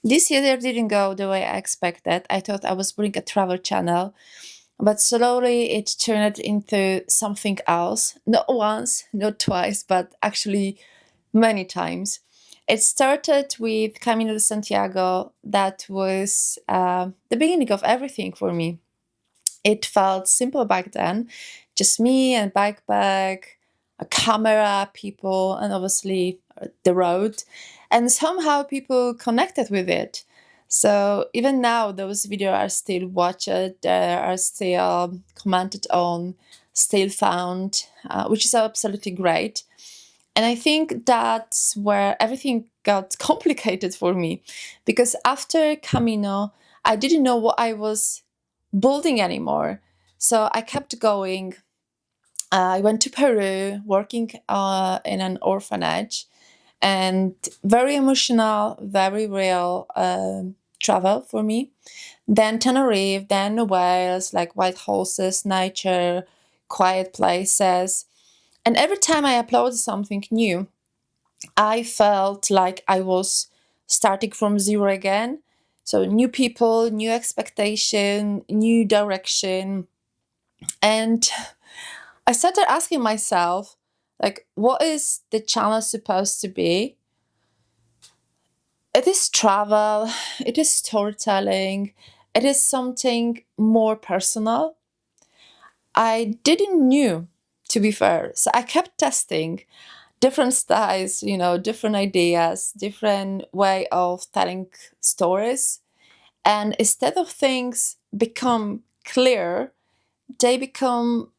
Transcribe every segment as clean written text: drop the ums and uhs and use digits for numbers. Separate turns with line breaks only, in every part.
This year didn't go the way I expected. I thought I was doing a travel channel, but slowly it turned into something else. Not once, not twice, but actually many times. It started with Camino de Santiago. That was the beginning of everything for me. It felt simple back then, just me and backpack, a camera, people, and obviously the road. And somehow people connected with it. So even now, those videos are still watched, they are still commented on, still found, which is absolutely great. And I think that's where everything got complicated for me because after Camino, I didn't know what I was building anymore. So I kept going. I went to Peru, working in an orphanage, and very emotional, very real travel for me. Then Tenerife, then Wales, like white horses, nature, quiet places. And every time I uploaded something new, I felt like I was starting from zero again. So new people, new expectation, new direction. And I started asking myself, like, what is the channel supposed to be? It is travel, it is storytelling, it is something more personal. I didn't knew, to be fair. So I kept testing different styles, different ideas, different way of telling stories. And instead of things become clear, they become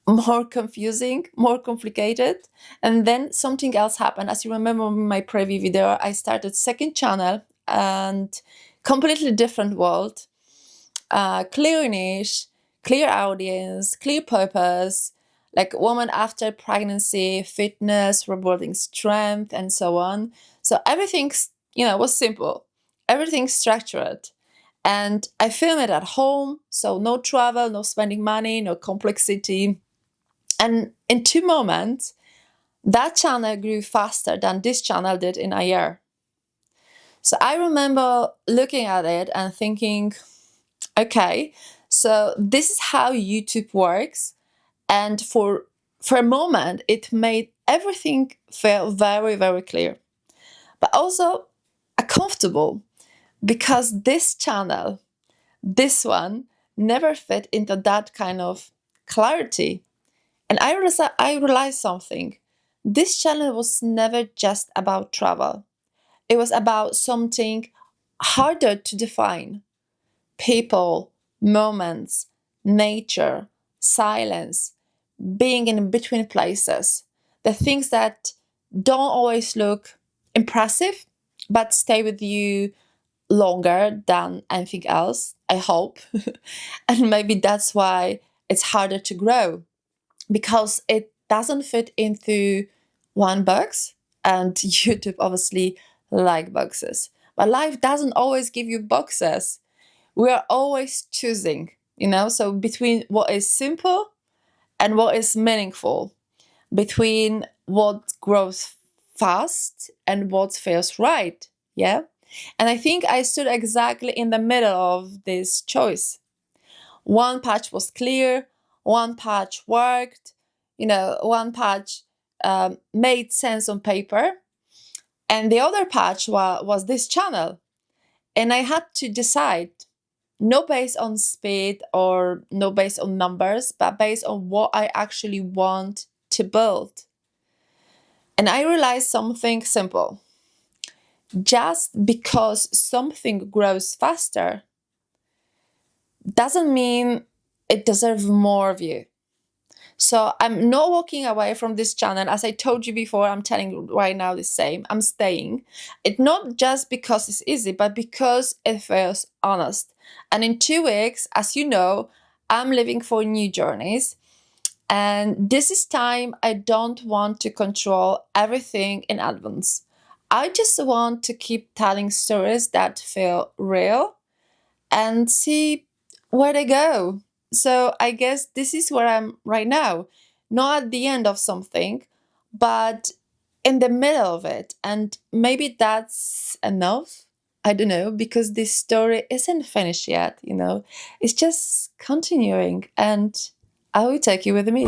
more confusing, more complicated. And then something else happened. As you remember in my previous video, I started second channel and completely different world, clear niche, clear audience, clear purpose, like woman after pregnancy, fitness, rebuilding strength, and so on. So everything's, was simple. Everything's structured. And I film it at home, so no travel, no spending money, no complexity. And in 2 moments, that channel grew faster than this channel did in a year. So I remember looking at it and thinking, okay, so this is how YouTube works. And for a moment, it made everything feel very, very clear, but also uncomfortable because this channel, this one, never fit into that kind of clarity. And I realized something. This channel was never just about travel. It was about something harder to define: people, moments, nature, silence, being in between places. The things that don't always look impressive, but stay with you longer than anything else, I hope. And maybe that's why it's harder to grow, because it doesn't fit into one box. And YouTube obviously like boxes, but life doesn't always give you boxes. We are always choosing, so between what is simple and what is meaningful, between what grows fast and what feels right. Yeah. And I think I stood exactly in the middle of this choice. One patch was clear, one patch worked, one patch made sense on paper, and the other patch was this channel. And I had to decide, no based on speed or no based on numbers, but based on what I actually want to build. And I realized something simple. Just because something grows faster doesn't mean it deserves more of you. So I'm not walking away from this channel. As I told you before, I'm telling you right now the same. I'm staying. It's not just because it's easy, but because it feels honest. And in 2 weeks, as you know, I'm leaving for new journeys. And this is time I don't want to control everything in advance. I just want to keep telling stories that feel real and see where they go. So I guess this is where I'm right now. Not at the end of something, but in the middle of it. And maybe that's enough. I don't know, because this story isn't finished yet, you know? It's just continuing, and I will take you with me.